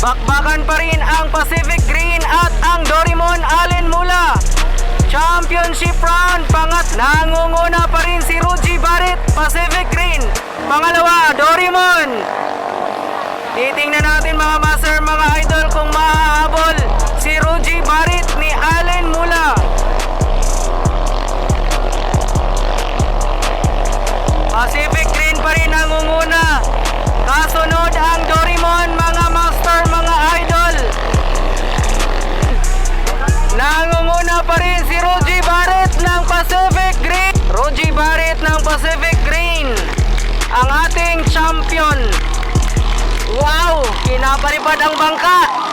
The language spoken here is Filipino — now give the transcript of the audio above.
Bakbakan pa rin ang Pacific Green at ang Doraemon Allen Mula. Championship round, nangunguna pa rin si Ruji Barret, Pacific Green. Pangalawa, Doraemon. Titingnan natin mga master, mga idol, kung mahahabol si Ruji Barret ni Allen Mula. Pacific Green pa rin nangunguna. Kasunod ang Doraemon, mga master, mga idol. Nangunguna pa rin si Ruji Barret ng Pacific Green. Ruji Barret ng Pacific Green, ang ating champion. Wow! Kinapalipad ang bangka.